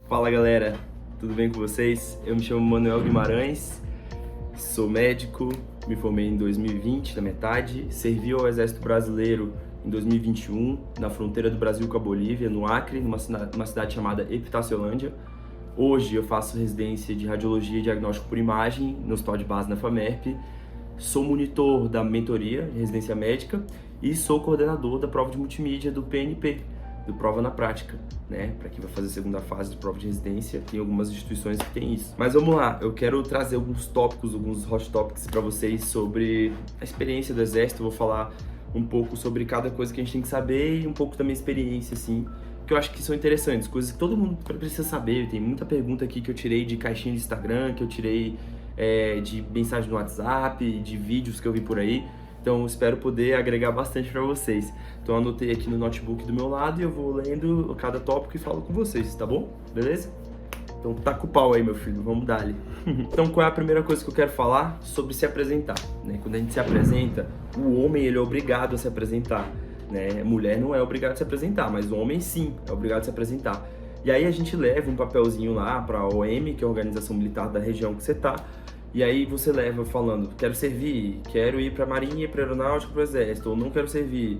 Fala galera, tudo bem com vocês? Eu me chamo Manuel Guimarães, sou médico, me formei em 2020, na metade, servi ao Exército Brasileiro em 2021, na fronteira do Brasil com a Bolívia, no Acre, numa cidade chamada Epitaciolândia. Hoje eu faço residência de Radiologia e Diagnóstico por Imagem no Hospital de Base na FAMERP, sou monitor da mentoria de residência médica e sou coordenador da prova de multimídia do PNP, do Prova na Prática, né? Para quem vai fazer a segunda fase de prova de residência, tem algumas instituições que tem isso. Mas vamos lá, eu quero trazer alguns tópicos, alguns hot topics para vocês sobre a experiência do Exército. Eu vou falar um pouco sobre cada coisa que a gente tem que saber e um pouco da minha experiência, assim, que eu acho que são interessantes, coisas que todo mundo precisa saber. Tem muita pergunta aqui que eu tirei de caixinha de Instagram, que eu tirei de mensagem no WhatsApp, de vídeos que eu vi por aí. Então, espero poder agregar bastante para vocês. Então, anotei aqui no notebook do meu lado e eu vou lendo cada tópico e falo com vocês, tá bom? Beleza? Então, taca o pau aí, meu filho. Vamos dar ali. Então, qual é a primeira coisa que eu quero falar? Sobre se apresentar, né? Quando a gente se apresenta, o homem, ele é obrigado a se apresentar, né? A mulher não é obrigada a se apresentar, mas o homem, sim, é obrigado a se apresentar. E aí, a gente leva um papelzinho lá para a OM, que é a Organização Militar da região que você tá. E aí você leva falando, quero servir, quero ir para a Marinha, para a Aeronáutica, para o Exército, ou não quero servir,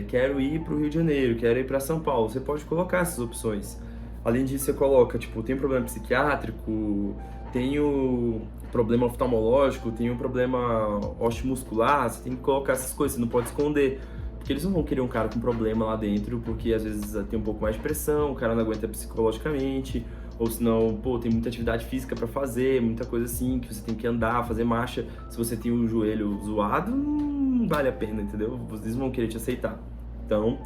quero ir para o Rio de Janeiro, quero ir para São Paulo. Você pode colocar essas opções. Além disso, você coloca, tipo, tenho problema psiquiátrico, tenho problema oftalmológico, tenho problema osteomuscular. Você tem que colocar essas coisas, você não pode esconder. Porque eles não vão querer um cara com problema lá dentro, porque às vezes tem um pouco mais de pressão, o cara não aguenta psicologicamente, ou senão, pô, tem muita atividade física pra fazer, muita coisa assim, que você tem que andar, fazer marcha. Se você tem o joelho zoado, não vale a pena, entendeu? Eles vão querer te aceitar. Então,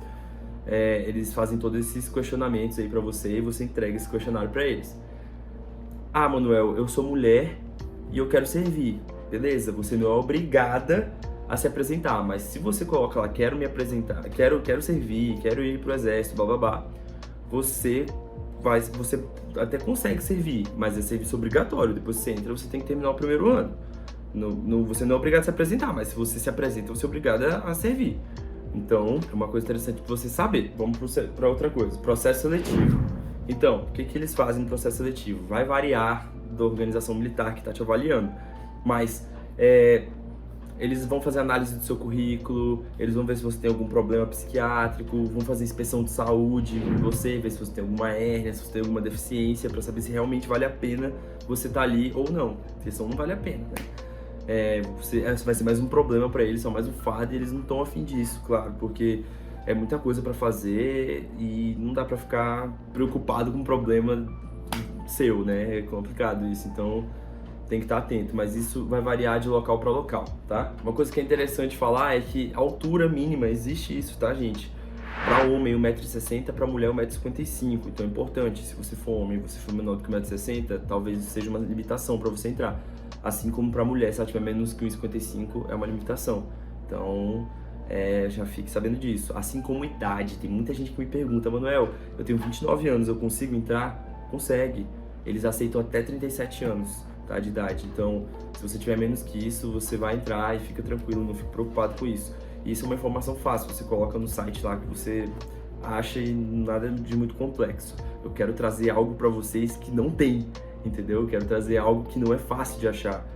eles fazem todos esses questionamentos aí pra você e você entrega esse questionário pra eles. Ah, Manuel, eu sou mulher e eu quero servir. Beleza, você não é obrigada a se apresentar, mas se você coloca lá, quero me apresentar, quero servir, quero ir pro exército, blá blá blá, você até consegue servir, mas é serviço obrigatório. Depois que você entra, você tem que terminar o primeiro ano. Você não é obrigado a se apresentar, mas se você se apresenta, você é obrigado a servir. Então, é uma coisa interessante para você saber. Vamos para outra coisa, processo seletivo. Então, o que eles fazem no processo seletivo? Vai variar da organização militar que está te avaliando, mas eles vão fazer análise do seu currículo, eles vão ver se você tem algum problema psiquiátrico, vão fazer inspeção de saúde em você, ver se você tem alguma hérnia, se você tem alguma deficiência, para saber se realmente vale a pena você estar ali ou não. Porque senão não vale a pena, né? Vai ser mais um problema para eles, só mais um fardo, e eles não estão afim disso, claro, porque é muita coisa para fazer e não dá para ficar preocupado com um problema seu, né? É complicado isso, então tem que estar atento, mas isso vai variar de local para local, tá? Uma coisa que é interessante falar é que a altura mínima, existe isso, tá, gente? Para homem, 1,60 m, para mulher, 1,55 m. Então é importante, se você for homem e você for menor do que 1,60 m, talvez seja uma limitação para você entrar. Assim como para mulher, se ela tiver menos que 1,55 m, é uma limitação. Então, já fique sabendo disso. Assim como idade, tem muita gente que me pergunta, Manuel, eu tenho 29 anos, eu consigo entrar? Consegue. Eles aceitam até 37 anos. Tá, de idade. Então, se você tiver menos que isso, você vai entrar e fica tranquilo, não fique preocupado com isso. E isso é uma informação fácil, você coloca no site lá que você acha e nada de muito complexo. Eu quero trazer algo para vocês que não tem, entendeu? Eu quero trazer algo que não é fácil de achar.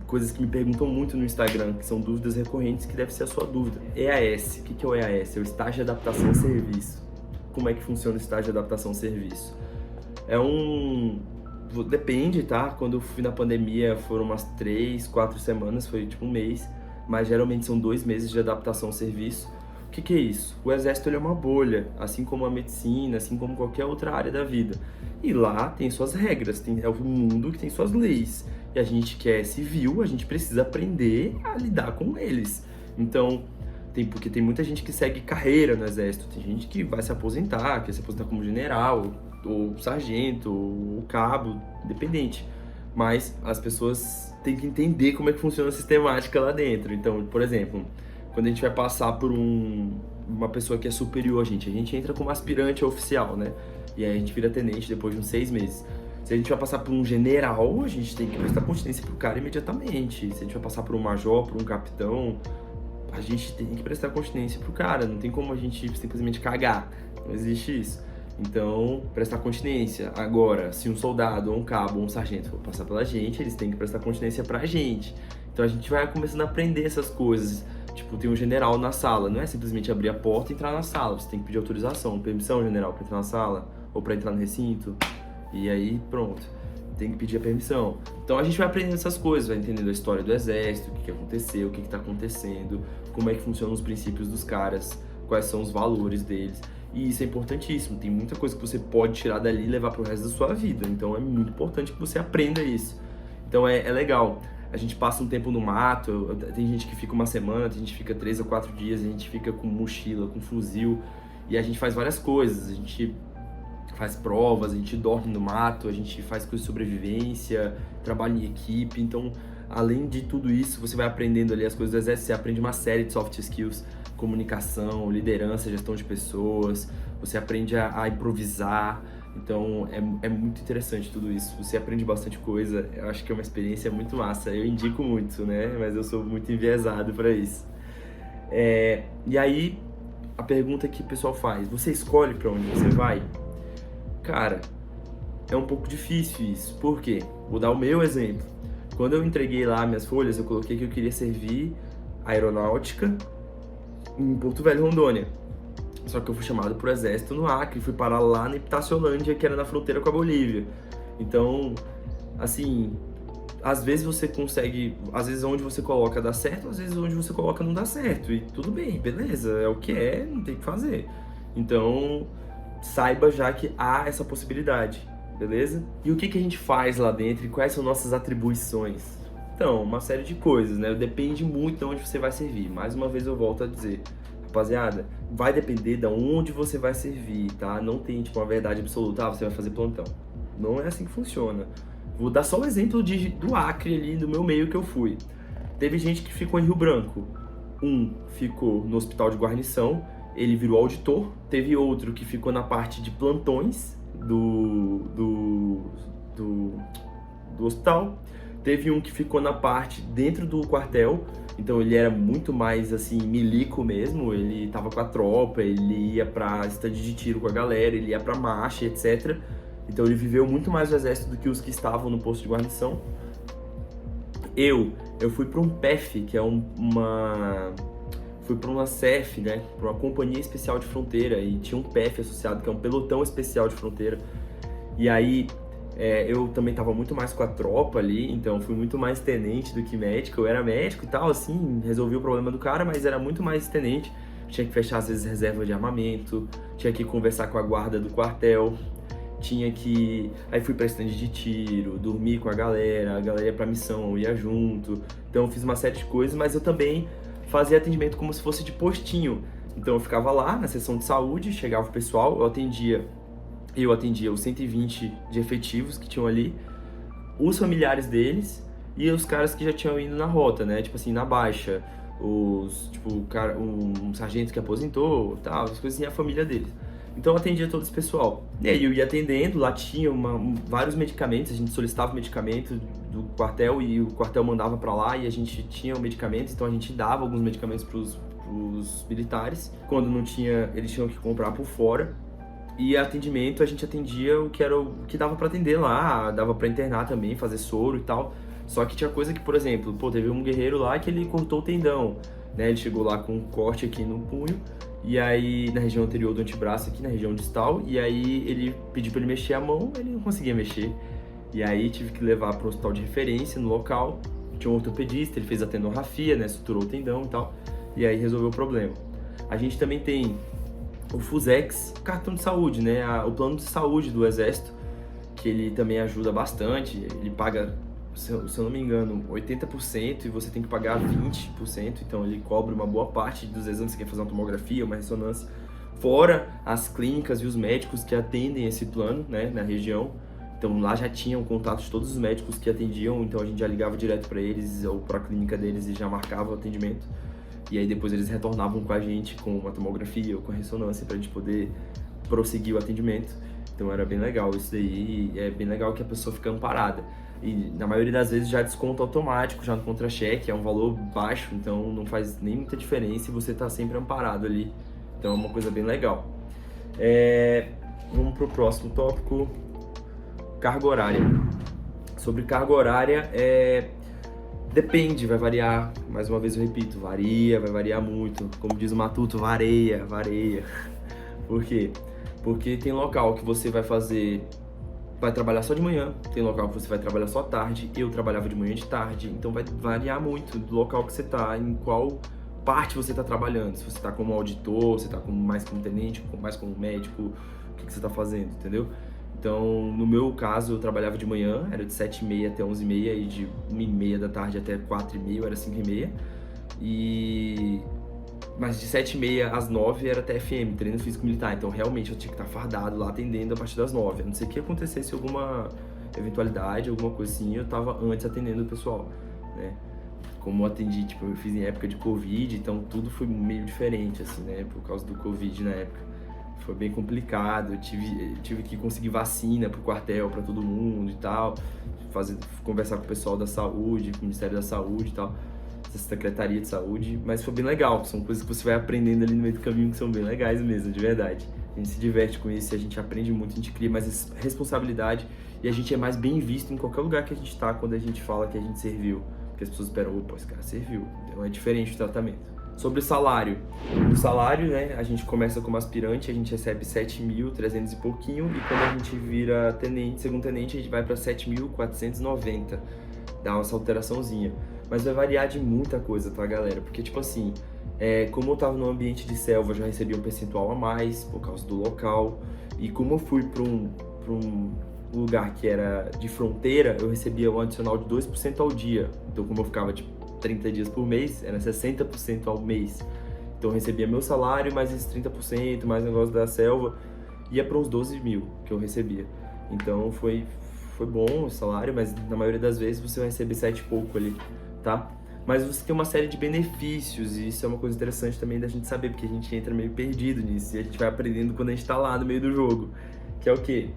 Coisas que me perguntam muito no Instagram, que são dúvidas recorrentes, que deve ser a sua dúvida. EAS, o que é o EAS? É o Estágio de Adaptação ao Serviço. Como é que funciona o Estágio de Adaptação ao Serviço? Depende, tá? Quando eu fui na pandemia foram umas 3, 4 semanas, foi tipo um mês, mas geralmente são 2 meses de adaptação ao serviço. O que é isso? O exército ele é uma bolha, assim como a medicina, assim como qualquer outra área da vida. E lá tem suas regras, é o mundo que tem suas leis. E a gente que é civil, a gente precisa aprender a lidar com eles. Então, porque tem muita gente que segue carreira no exército, tem gente que vai se aposentar, quer se aposentar como general, ou sargento, ou cabo, independente. Mas as pessoas têm que entender como é que funciona a sistemática lá dentro. Então, por exemplo, quando a gente vai passar por uma pessoa que é superior a gente entra como aspirante oficial, né? E aí a gente vira tenente depois de uns 6 meses. Se a gente vai passar por um general, a gente tem que prestar continência pro cara imediatamente. Se a gente vai passar por um major, por um capitão, a gente tem que prestar continência pro cara. Não tem como a gente simplesmente cagar. Não existe isso. Então, prestar continência. Agora, se um soldado, ou um cabo, ou um sargento for passar pela gente, eles têm que prestar continência pra gente. Então a gente vai começando a aprender essas coisas. Tipo, tem um general na sala, não é simplesmente abrir a porta e entrar na sala. Você tem que pedir autorização, permissão, general, pra entrar na sala, ou pra entrar no recinto. E aí, pronto. Tem que pedir a permissão. Então a gente vai aprendendo essas coisas, vai entendendo a história do exército, o que aconteceu, o que tá acontecendo, como é que funcionam os princípios dos caras, quais são os valores deles. E isso é importantíssimo, tem muita coisa que você pode tirar dali e levar pro resto da sua vida. Então é muito importante que você aprenda isso. Então é legal. A gente passa um tempo no mato, tem gente que fica uma semana, tem gente que fica 3 ou 4 dias, a gente fica com mochila, com fuzil, e a gente faz várias coisas. A gente faz provas, a gente dorme no mato, a gente faz coisas de sobrevivência, trabalha em equipe. Então, além de tudo isso, você vai aprendendo ali as coisas do exército, você aprende uma série de soft skills, comunicação, liderança, gestão de pessoas, você aprende a improvisar. Então é muito interessante tudo isso, você aprende bastante coisa, eu acho que é uma experiência muito massa, eu indico muito, né, mas eu sou muito enviesado para isso. E aí, a pergunta que o pessoal faz, você escolhe para onde você vai? Cara, é um pouco difícil isso, por quê? Vou dar o meu exemplo. Quando eu entreguei lá minhas folhas, eu coloquei que eu queria servir aeronáutica em Porto Velho, Rondônia. Só que eu fui chamado pro exército no Acre, fui parar lá na Epitaciolândia, que era na fronteira com a Bolívia. Então, assim, às vezes você consegue, às vezes onde você coloca dá certo, às vezes onde você coloca não dá certo. E tudo bem, beleza, é o que é, não tem o que fazer. Então, saiba já que há essa possibilidade, beleza? E o que a gente faz lá dentro e quais são nossas atribuições? Então, uma série de coisas, né? Depende muito de onde você vai servir. Mais uma vez eu volto a dizer, rapaziada, vai depender de onde você vai servir, tá? Não tem, tipo, uma verdade absoluta, você vai fazer plantão. Não é assim que funciona. Vou dar só o exemplo do Acre ali, do meu meio que eu fui. Teve gente que ficou em Rio Branco. Um ficou no hospital de guarnição, ele virou auditor. Teve outro que ficou na parte de plantões do hospital. Teve um que ficou na parte dentro do quartel, então ele era muito mais assim, milico mesmo, ele tava com a tropa, ele ia pra estande de tiro com a galera, ele ia pra marcha, etc. Então ele viveu muito mais no exército do que os que estavam no posto de guarnição. Eu fui pra um PEF, que é fui pra uma CEF, né, pra uma Companhia Especial de Fronteira, e tinha um PEF associado, que é um Pelotão Especial de Fronteira. E aí, eu também tava muito mais com a tropa ali, então fui muito mais tenente do que médico. Eu era médico e tal, assim, resolvi o problema do cara, mas era muito mais tenente. Tinha que fechar, às vezes, reserva de armamento, tinha que conversar com a guarda do quartel, aí fui pra estande de tiro, dormi com a galera ia pra missão, eu ia junto. Então fiz uma série de coisas, mas eu também fazia atendimento como se fosse de postinho. Então eu ficava lá na seção de saúde, chegava o pessoal, eu atendia os 120 de efetivos que tinham ali, os familiares deles e os caras que já tinham ido na rota, né? Tipo assim, na baixa, um sargento que aposentou, tal, as coisas assim, a família deles. Então eu atendia todo esse pessoal. E aí eu ia atendendo, lá tinha vários medicamentos, a gente solicitava medicamento do quartel e o quartel mandava pra lá e a gente tinha o medicamento, então a gente dava alguns medicamentos pros militares. Quando não tinha, eles tinham que comprar por fora. E atendimento, a gente atendia o que dava pra atender lá, dava pra internar também, fazer soro e tal. Só que tinha coisa que, por exemplo, teve um guerreiro lá que ele cortou o tendão, né? Ele chegou lá com um corte aqui no punho, e aí na região anterior do antebraço, aqui na região distal, e aí ele pediu pra ele mexer a mão, ele não conseguia mexer. E aí tive que levar para um hospital de referência no local, tinha um ortopedista, ele fez a tendonografia, né? Suturou o tendão e tal, e aí resolveu o problema. A gente também tem o FUSEX, cartão de saúde, né? O plano de saúde do Exército, que ele também ajuda bastante. Ele paga, se eu não me engano, 80% e você tem que pagar 20%. Então ele cobre uma boa parte dos exames. Você quer fazer uma tomografia, uma ressonância. Fora as clínicas e os médicos que atendem esse plano, né, na região. Então lá já tinham contato de todos os médicos que atendiam. Então a gente já ligava direto para eles ou para a clínica deles e já marcava o atendimento. E aí depois eles retornavam com a gente com uma tomografia ou com a ressonância pra gente poder prosseguir o atendimento. Então era bem legal isso daí, e é bem legal que a pessoa fica amparada. E na maioria das vezes já desconto automático, já no contra-cheque, é um valor baixo, então não faz nem muita diferença e você tá sempre amparado ali. Então é uma coisa bem legal. vamos pro próximo tópico, carga horária. Sobre carga horária, depende, vai variar, mais uma vez eu repito, varia, vai variar muito. Como diz o Matuto, varia. Por quê? Porque tem local que você vai trabalhar só de manhã, tem local que você vai trabalhar só à tarde, eu trabalhava de manhã e de tarde, então vai variar muito do local que você tá, em qual parte você tá trabalhando, se você tá como auditor, se você tá mais como tenente, mais como médico, o que você tá fazendo, entendeu? Então, no meu caso, eu trabalhava de manhã, era de 7h30 até 11h30 e de 1h30 da tarde até 4h30, era 5h30. Mas de 7h30 às 9h era TFM, treino físico militar. Então, realmente, eu tinha que estar fardado lá atendendo a partir das 9h. A não ser que acontecesse alguma eventualidade, alguma coisa assim, eu tava antes atendendo o pessoal, né? Como eu atendi, tipo, eu fiz em época de Covid, então tudo foi meio diferente, assim, né? Por causa do Covid na época. Foi bem complicado, eu tive que conseguir vacina pro quartel, pra todo mundo e tal, conversar com o pessoal da saúde, com o Ministério da Saúde e tal, essa Secretaria de Saúde, mas foi bem legal, são coisas que você vai aprendendo ali no meio do caminho que são bem legais mesmo, de verdade. A gente se diverte com isso, a gente aprende muito, a gente cria mais responsabilidade e a gente é mais bem visto em qualquer lugar que a gente tá quando a gente fala que a gente serviu, porque as pessoas esperam, opa, esse cara serviu, então é diferente o tratamento. Sobre o salário. O salário, né, a gente começa como aspirante, a gente recebe 7.300 e pouquinho, e quando a gente vira tenente, segundo tenente, a gente vai para 7.490. Dá essa alteraçãozinha. Mas vai variar de muita coisa, tá, galera? Porque, tipo assim, como eu tava no ambiente de selva, eu já recebi um percentual a mais, por causa do local. E como eu fui para um lugar que era de fronteira, eu recebia um adicional de 2% ao dia. Então, como eu ficava, tipo, 30 dias por mês, era 60% ao mês. Então eu recebia meu salário, mais esses 30%, mais o negócio da selva, ia para uns 12 mil que eu recebia. Então foi bom o salário, mas na maioria das vezes você vai receber 7 e pouco ali, tá? Mas você tem uma série de benefícios, e isso é uma coisa interessante também da gente saber, porque a gente entra meio perdido nisso, e a gente vai aprendendo quando a gente tá lá no meio do jogo. Que é o quê?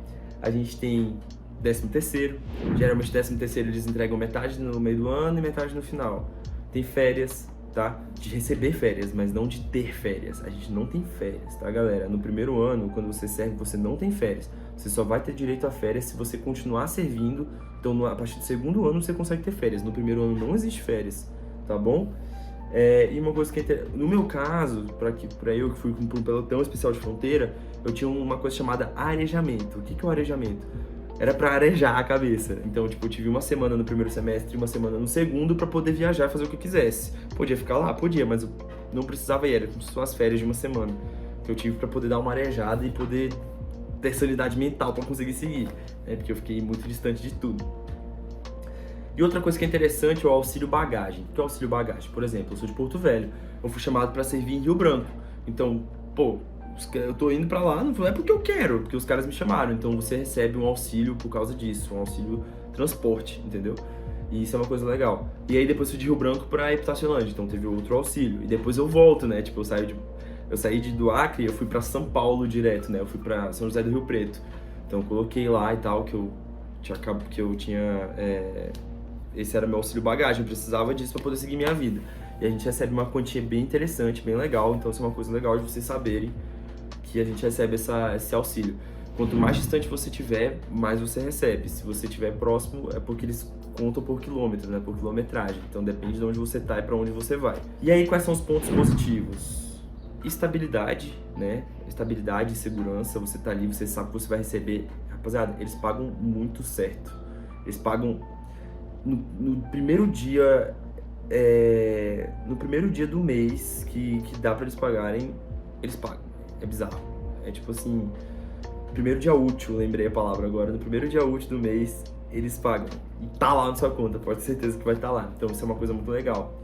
A gente tem 13º, geralmente 13º eles entregam metade no meio do ano e metade no final. Tem férias, tá? De receber férias, mas não de ter férias. A gente não tem férias, tá, galera? No primeiro ano, quando você serve, você não tem férias. Você só vai ter direito a férias se você continuar servindo. Então, a partir do segundo ano, você consegue ter férias. No primeiro ano não existe férias, tá bom? E uma coisa que no meu caso, para eu que fui para um pelotão especial de fronteira, eu tinha uma coisa chamada arejamento. O que é o arejamento? Era pra arejar a cabeça. Então, tipo, eu tive uma semana no primeiro semestre e uma semana no segundo pra poder viajar e fazer o que eu quisesse. Podia ficar lá? Podia, mas eu não precisava ir, era como se fossem as férias de uma semana. Que eu tive pra poder dar uma arejada e poder ter sanidade mental pra conseguir seguir, né? Porque eu fiquei muito distante de tudo. E outra coisa que é interessante é o auxílio bagagem. O que é o auxílio bagagem? Por exemplo, eu sou de Porto Velho, eu fui chamado pra servir em Rio Branco. Então, pô, eu tô indo pra lá, não é porque eu quero, porque os caras me chamaram. Então você recebe um auxílio por causa disso, um auxílio transporte, entendeu? E isso é uma coisa legal. E aí depois fui de Rio Branco pra ir pra Tailândia, então teve outro auxílio. E depois eu volto, né? Tipo, eu saí do Acre e eu fui pra São Paulo direto, né? Eu fui pra São José do Rio Preto. Então eu coloquei lá e tal, que eu tinha esse era meu auxílio bagagem, eu precisava disso pra poder seguir minha vida. E a gente recebe uma quantia bem interessante, bem legal, então isso é uma coisa legal de vocês saberem que a gente recebe esse auxílio. Quanto mais distante você tiver, mais você recebe. Se você estiver próximo, é porque eles contam por quilômetro, né? Por quilometragem. Então depende de onde você tá e para onde você vai. E aí, quais são os pontos positivos? Estabilidade, né? Estabilidade e segurança. Você tá ali, você sabe que você vai receber. Rapaziada, eles pagam muito certo. Eles pagam no primeiro dia. No primeiro dia do mês que dá para eles pagarem, eles pagam. É bizarro. É tipo assim, primeiro dia útil, lembrei a palavra agora, no primeiro dia útil do mês, eles pagam. E tá lá na sua conta, pode ter certeza que vai estar lá. Então isso é uma coisa muito legal.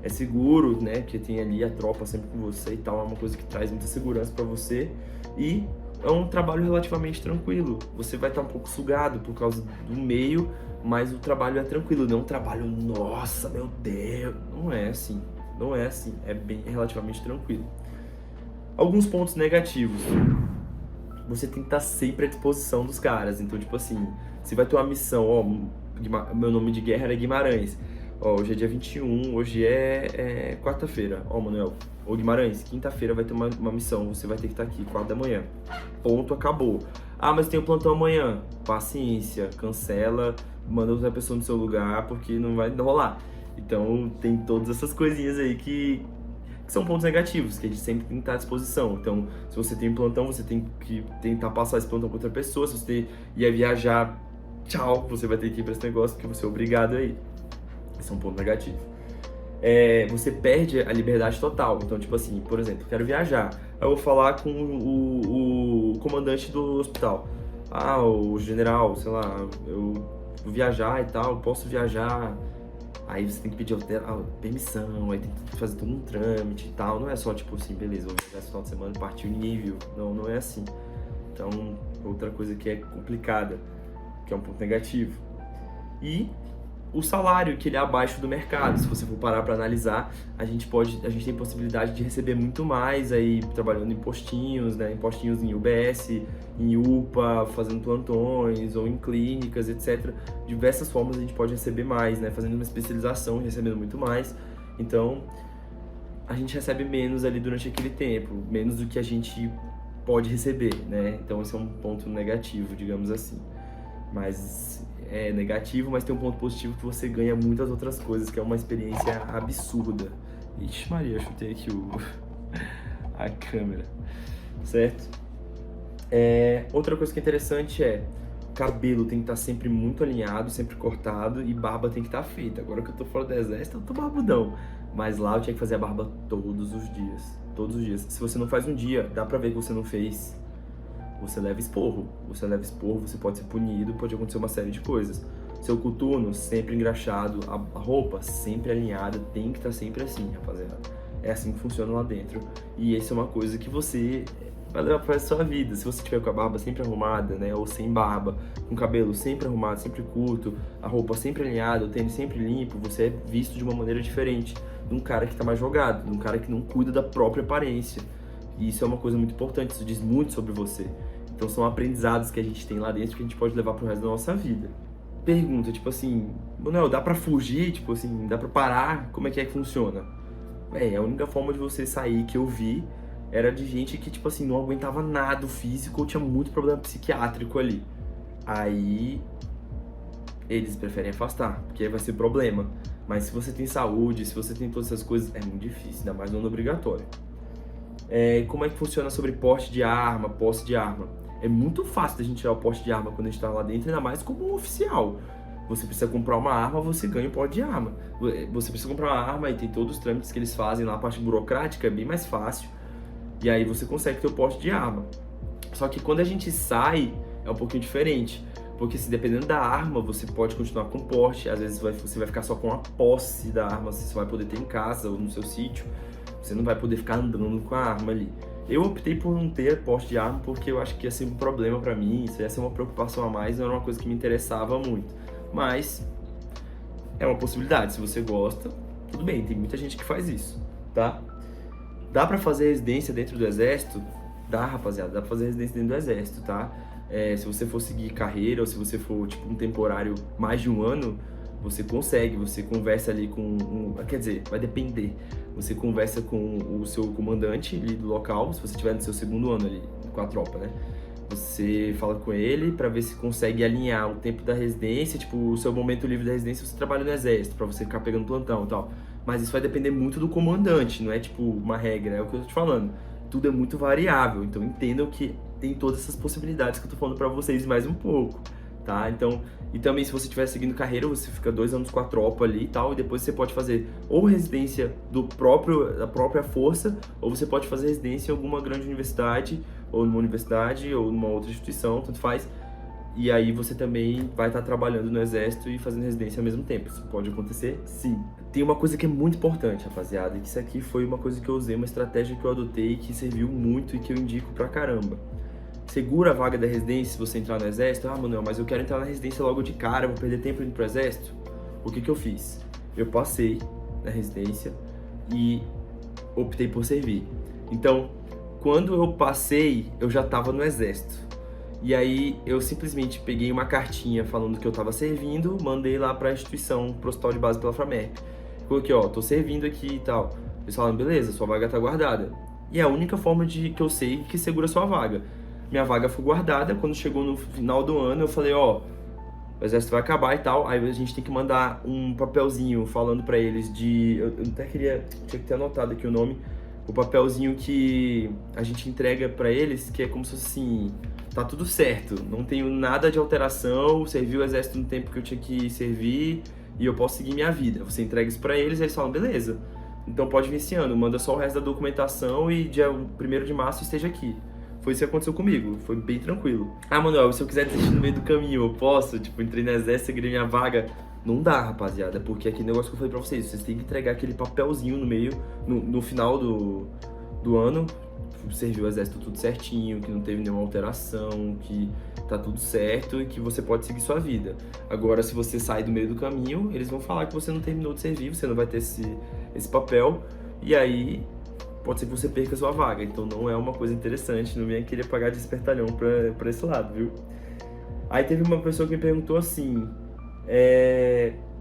É seguro, né, porque tem ali a tropa sempre com você e tal, é uma coisa que traz muita segurança pra você. E é um trabalho relativamente tranquilo. Você vai estar um pouco sugado por causa do meio, mas o trabalho é tranquilo, não é um trabalho, nossa, meu Deus. Não é assim, é relativamente tranquilo. Alguns pontos negativos. Você tem que estar sempre à disposição dos caras. Então, tipo assim, você vai ter uma missão, meu nome de guerra era Guimarães. Hoje é dia 21, hoje é quarta-feira. Manuel, Ô Guimarães, quinta-feira vai ter uma missão, você vai ter que estar aqui, 4 da manhã. Ponto, acabou. Ah, mas tem o plantão amanhã. Paciência, cancela, manda outra pessoa no seu lugar, porque não vai rolar. Então tem todas essas coisinhas aí que são pontos negativos, que a gente sempre tem que estar à disposição. Então, se você tem um plantão, você tem que tentar passar esse plantão para outra pessoa. Se você ia viajar, tchau, você vai ter que ir para esse negócio, porque você é obrigado a ir. Esse é um ponto negativo. Você perde a liberdade total. Então, tipo assim, por exemplo, quero viajar. Aí eu vou falar com o comandante do hospital. Ah, o general, sei lá, eu vou viajar e tal, posso viajar. Aí você tem que pedir permissão, aí tem que fazer todo um trâmite e tal. Não é só tipo assim, beleza, vou viajar esse final de semana, partiu ninguém viu. Não, não é assim. Então, outra coisa que é complicada, que é um ponto negativo. E o salário, que ele é abaixo do mercado. Se você for parar para analisar, a gente tem possibilidade de receber muito mais aí trabalhando em postinhos, né? Em postinhos em UBS, em UPA, fazendo plantões ou em clínicas, etc. Diversas formas a gente pode receber mais, né? Fazendo uma especialização, recebendo muito mais. Então, a gente recebe menos ali durante aquele tempo, menos do que a gente pode receber, né? Então, esse é um ponto negativo, digamos assim. Mas é negativo, mas tem um ponto positivo que você ganha muitas outras coisas, que é uma experiência absurda. Ixi Maria, eu chutei aqui a câmera, certo? Outra coisa que é interessante cabelo tem que estar sempre muito alinhado, sempre cortado, e barba tem que estar feita. Agora que eu tô fora do exército, eu tô barbudão. Mas lá eu tinha que fazer a barba todos os dias. Todos os dias. Se você não faz um dia, dá pra ver que você não fez. Você leva esporro, você pode ser punido, pode acontecer uma série de coisas. Seu coturno sempre engraxado, a roupa sempre alinhada, tem que estar sempre assim, rapaziada. É assim que funciona lá dentro. E essa é uma coisa que você vai levar para a sua vida. Se você tiver com a barba sempre arrumada, né, ou sem barba, com o cabelo sempre arrumado, sempre curto, a roupa sempre alinhada, o tênis sempre limpo, você é visto de uma maneira diferente de um cara que está mais jogado, de um cara que não cuida da própria aparência. E isso é uma coisa muito importante, isso diz muito sobre você. Então são aprendizados que a gente tem lá dentro que a gente pode levar pro resto da nossa vida. Pergunta, tipo assim, Manuel, dá pra fugir? Tipo assim, dá pra parar? Como é que funciona? A única forma de você sair que eu vi era de gente que, tipo assim, não aguentava nada do físico ou tinha muito problema psiquiátrico ali. Aí eles preferem afastar, porque aí vai ser problema. Mas se você tem saúde, se você tem todas essas coisas, é muito difícil, ainda mais no ano obrigatório. Como é que funciona sobre porte de arma, posse de arma? É muito fácil da gente tirar o porte de arma quando a gente tá lá dentro, ainda mais como um oficial. Você precisa comprar uma arma, você ganha o porte de arma. Você precisa comprar uma arma e tem todos os trâmites que eles fazem lá, a parte burocrática é bem mais fácil. E aí você consegue ter o porte de arma. Só que quando a gente sai, é um pouquinho diferente. Porque se dependendo da arma, você pode continuar com o porte. Às vezes você vai ficar só com a posse da arma, você só vai poder ter em casa ou no seu sítio. Você não vai poder ficar andando com a arma ali. Eu optei por não ter porte de arma porque eu acho que ia ser um problema pra mim, isso ia ser uma preocupação a mais, não era uma coisa que me interessava muito. Mas é uma possibilidade, se você gosta, tudo bem, tem muita gente que faz isso, tá? Dá pra fazer residência dentro do exército? Dá, rapaziada, dá pra fazer residência dentro do exército, tá? Se você for seguir carreira ou se você for tipo um temporário mais de um ano, você consegue, você conversa ali quer dizer, vai depender. Você conversa com o seu comandante ali do local, se você estiver no seu segundo ano ali, com a tropa, né? Você fala com ele pra ver se consegue alinhar o tempo da residência, tipo, o seu momento livre da residência, você trabalha no exército, pra você ficar pegando plantão e tal. Mas isso vai depender muito do comandante, não é tipo uma regra, é o que eu tô te falando. Tudo é muito variável, então entendam que tem todas essas possibilidades que eu tô falando pra vocês mais um pouco. Tá? Então, e também se você estiver seguindo carreira, você fica 2 anos com a tropa ali e tal, e depois você pode fazer ou residência da própria força, ou você pode fazer residência em alguma grande universidade, ou numa universidade, ou numa outra instituição, tanto faz. E aí você também vai estar trabalhando no exército e fazendo residência ao mesmo tempo. Isso pode acontecer? Sim. Tem uma coisa que é muito importante, rapaziada, e que isso aqui foi uma coisa que eu usei, uma estratégia que eu adotei, que serviu muito e que eu indico pra caramba. Segura a vaga da residência se você entrar no exército. Ah, Manuel, mas eu quero entrar na residência logo de cara, eu vou perder tempo indo pro exército. O que eu fiz? Eu passei na residência e optei por servir. Então, quando eu passei, eu já estava no exército. E aí, eu simplesmente peguei uma cartinha falando que eu estava servindo, mandei lá para a instituição, pro hospital de base pela FAMERP. Coloquei, ó, tô servindo aqui e tal. Eles falam, beleza, sua vaga tá guardada. E é a única forma que eu sei que segura a sua vaga. Minha vaga foi guardada, quando chegou no final do ano, eu falei, ó, o exército vai acabar e tal, aí a gente tem que mandar um papelzinho falando pra eles eu até tinha que ter anotado aqui o nome, o papelzinho que a gente entrega pra eles, que é como se fosse assim, tá tudo certo, não tenho nada de alteração, servi o exército no tempo que eu tinha que servir e eu posso seguir minha vida. Você entrega isso pra eles, eles falam, beleza, então pode vir esse ano, manda só o resto da documentação e dia 1º de março esteja aqui. Foi isso que aconteceu comigo, foi bem tranquilo. Ah, Manuel, se eu quiser desistir no meio do caminho, eu posso? Tipo, entrei no exército, segurei minha vaga. Não dá, rapaziada, porque aquele negócio que eu falei pra vocês têm que entregar aquele papelzinho no meio, no final do ano, serviu o exército tudo certinho, que não teve nenhuma alteração, que tá tudo certo e que você pode seguir sua vida. Agora, se você sai do meio do caminho, eles vão falar que você não terminou de servir, você não vai ter esse papel, e aí pode ser que você perca a sua vaga. Então não é uma coisa interessante, não venha querer pagar de espertalhão pra esse lado, viu? Aí teve uma pessoa que me perguntou assim,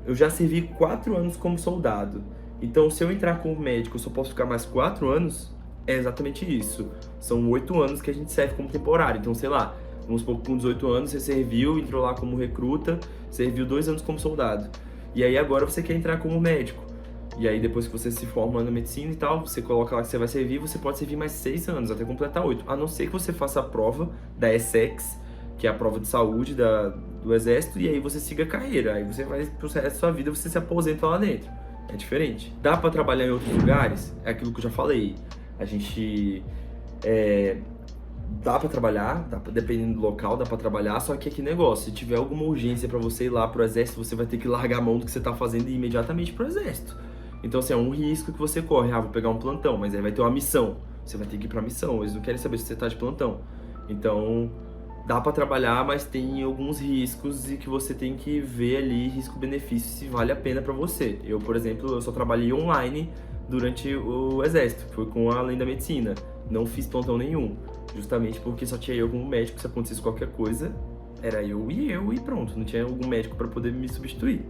eu já servi 4 anos como soldado, então se eu entrar como médico eu só posso ficar mais 4 anos? É exatamente isso, são 8 anos que a gente serve como temporário, então sei lá, vamos supor que com 18 anos você serviu, entrou lá como recruta, serviu 2 anos como soldado, e aí agora você quer entrar como médico. E aí depois que você se forma na medicina e tal, você coloca lá que você vai servir, você pode servir mais 6 anos, até completar 8. A não ser que você faça a prova da ESSEX, que é a prova de saúde do exército, e aí você siga a carreira. Aí você vai pro resto da sua vida, você se aposenta lá dentro. É diferente. Dá pra trabalhar em outros lugares? É aquilo que eu já falei. A gente... dá pra trabalhar, dependendo do local, dá pra trabalhar, só que aqui negócio, se tiver alguma urgência pra você ir lá pro exército, você vai ter que largar a mão do que você tá fazendo e ir imediatamente pro exército. Então, assim, é um risco que você corre. Ah, vou pegar um plantão, mas aí vai ter uma missão. Você vai ter que ir pra missão, eles não querem saber se você tá de plantão. Então, dá pra trabalhar, mas tem alguns riscos e que você tem que ver ali, risco-benefício, se vale a pena pra você. Eu, por exemplo, eu só trabalhei online durante o exército, foi com a Além da Medicina. Não fiz plantão nenhum, justamente porque só tinha eu como médico, se acontecesse qualquer coisa, era eu e pronto, não tinha algum médico pra poder me substituir.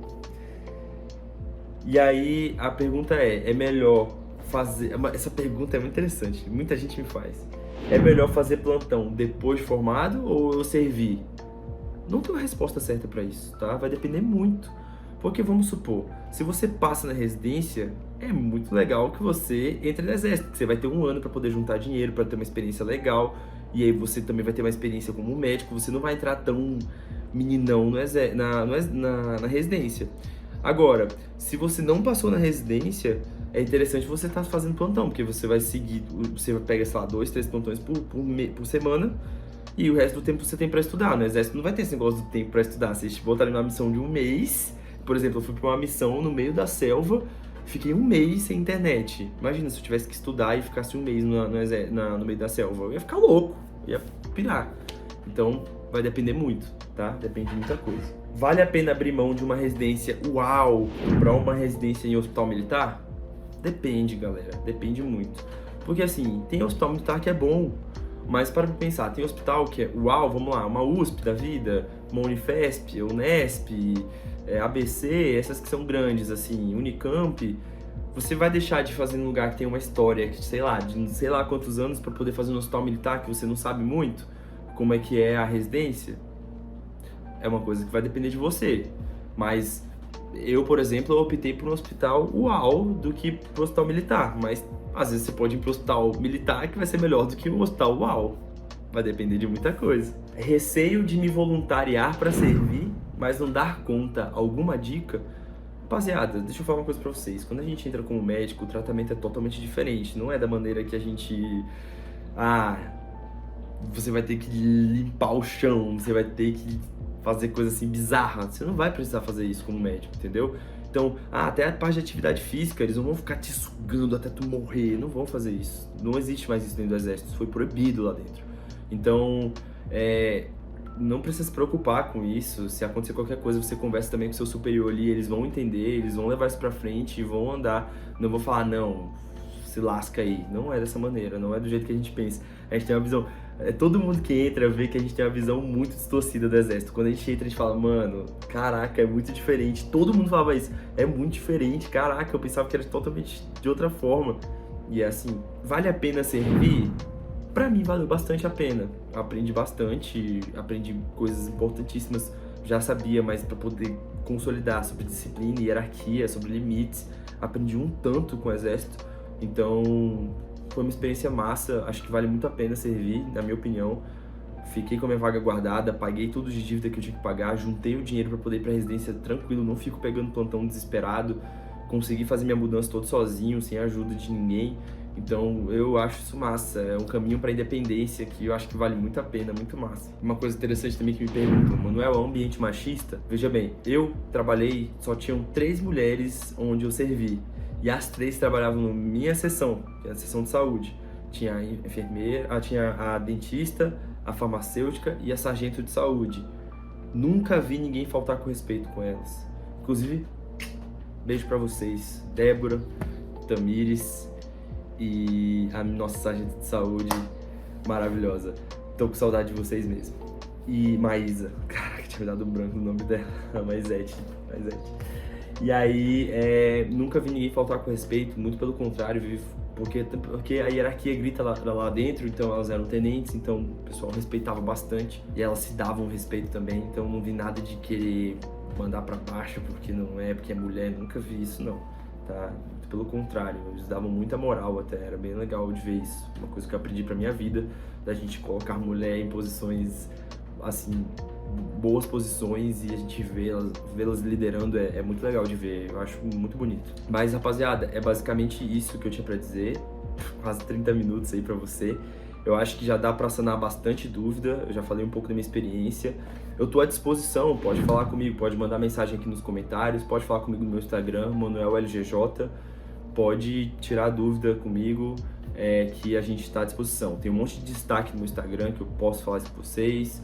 E aí, a pergunta é melhor fazer... Essa pergunta é muito interessante, muita gente me faz. É melhor fazer plantão depois de formado ou eu servir? Não tem uma resposta certa pra isso, tá? Vai depender muito. Porque, vamos supor, se você passa na residência, é muito legal que você entre no exército, porque você vai ter 1 ano pra poder juntar dinheiro, pra ter uma experiência legal, e aí você também vai ter uma experiência como médico, você não vai entrar tão meninão na residência. Agora, se você não passou na residência, é interessante você estar fazendo plantão, porque você vai seguir, você pega, sei lá, 2, 3 plantões por semana, e o resto do tempo você tem pra estudar. No exército não vai ter esse negócio do tempo pra estudar. Se eles botarem numa missão de 1 mês, por exemplo, eu fui pra uma missão no meio da selva, fiquei 1 mês sem internet. Imagina se eu tivesse que estudar e ficasse 1 mês no meio da selva. Eu ia ficar louco, ia pirar. Então, vai depender muito, tá? Depende de muita coisa. Vale a pena abrir mão de uma residência, pra uma residência em hospital militar? Depende, galera. Depende muito. Porque assim, tem hospital militar que é bom, mas para pensar, tem hospital que é vamos lá, uma USP da vida, uma Unifesp, Unesp, ABC, essas que são grandes, assim, Unicamp. Você vai deixar de fazer num lugar que tem uma história, que sei lá, de sei lá quantos anos para poder fazer um hospital militar que você não sabe muito como é que é a residência? É uma coisa que vai depender de você. Mas eu, por exemplo, eu optei por um hospital do que pro hospital militar. Mas às vezes você pode ir pro hospital militar que vai ser melhor do que um hospital Vai depender de muita coisa. Receio de me voluntariar para servir, mas não dar conta. Alguma dica? Rapaziada, deixa eu falar uma coisa pra vocês. Quando a gente entra como médico, o tratamento é totalmente diferente. Não é da maneira que a gente... você vai ter que limpar o chão, você vai ter que fazer coisa assim bizarra. Você não vai precisar fazer isso como médico, entendeu? Então, até a parte de atividade física, eles não vão ficar te sugando até tu morrer, não vão fazer isso. Não existe mais isso dentro do exército, isso foi proibido lá dentro. Então, não precisa se preocupar com isso. Se acontecer qualquer coisa, você conversa também com o seu superior ali, eles vão entender, eles vão levar isso pra frente e vão andar. Não vou falar, não, se lasca aí. Não é dessa maneira, não é do jeito que a gente pensa. A gente tem uma visão... Todo mundo que entra vê que a gente tem uma visão muito distorcida do exército. Quando a gente entra, a gente fala, mano, caraca, é muito diferente. Todo mundo falava isso, é muito diferente, caraca, eu pensava que era totalmente de outra forma. E é assim, vale a pena servir? Pra mim valeu bastante a pena. Aprendi bastante, aprendi coisas importantíssimas, já sabia, mas pra poder consolidar sobre disciplina, hierarquia, sobre limites, aprendi um tanto com o exército. Então, foi uma experiência massa, acho que vale muito a pena servir, na minha opinião. Fiquei com a minha vaga guardada, paguei tudo de dívida que eu tinha que pagar, juntei o dinheiro para poder ir pra residência tranquilo, não fico pegando plantão desesperado, consegui fazer minha mudança todo sozinho, sem ajuda de ninguém. Então eu acho isso massa, é um caminho para independência que eu acho que vale muito a pena, muito massa. Uma coisa interessante também que me perguntam, Manuel, é um ambiente machista? Veja bem, eu trabalhei, só tinham 3 mulheres onde eu servi. E as 3 trabalhavam na minha seção, que é a seção de saúde. Tinha a enfermeira, tinha a dentista, a farmacêutica e a sargento de saúde. Nunca vi ninguém faltar com respeito com elas. Inclusive, beijo pra vocês, Débora, Tamires e a nossa sargento de saúde maravilhosa. Tô com saudade de vocês mesmo. E Maísa, caraca, tinha me dado branco no nome dela, a Maisete. E aí, nunca vi ninguém faltar com respeito, muito pelo contrário, porque a hierarquia grita lá dentro, então elas eram tenentes, então o pessoal respeitava bastante e elas se davam respeito também, então não vi nada de querer mandar pra baixo porque é mulher, nunca vi isso não, tá? Muito pelo contrário, eles davam muita moral até, era bem legal de ver isso, uma coisa que eu aprendi pra minha vida, da gente colocar mulher em posições, assim, boas posições e a gente vê-las liderando é muito legal de ver, eu acho muito bonito. Mas, rapaziada, é basicamente isso que eu tinha pra dizer, quase 30 minutos aí pra você. Eu acho que já dá pra sanar bastante dúvida, eu já falei um pouco da minha experiência. Eu tô à disposição, pode falar comigo, pode mandar mensagem aqui nos comentários, pode falar comigo no meu Instagram, ManuelLGJ, pode tirar dúvida comigo, que a gente tá à disposição. Tem um monte de destaque no meu Instagram que eu posso falar isso com vocês.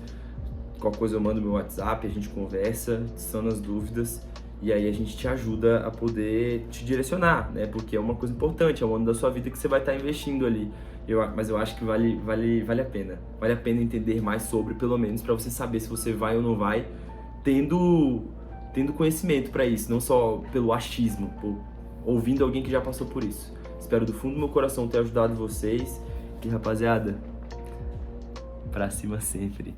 Qualquer coisa eu mando no meu WhatsApp, a gente conversa, sana as dúvidas e aí a gente te ajuda a poder te direcionar, né? Porque é uma coisa importante, é um ano da sua vida que você vai estar investindo ali. Mas eu acho que vale a pena. Vale a pena entender mais sobre, pelo menos, para você saber se você vai ou não vai, tendo conhecimento para isso, não só pelo achismo, ouvindo alguém que já passou por isso. Espero do fundo do meu coração ter ajudado vocês. E rapaziada, pra cima sempre.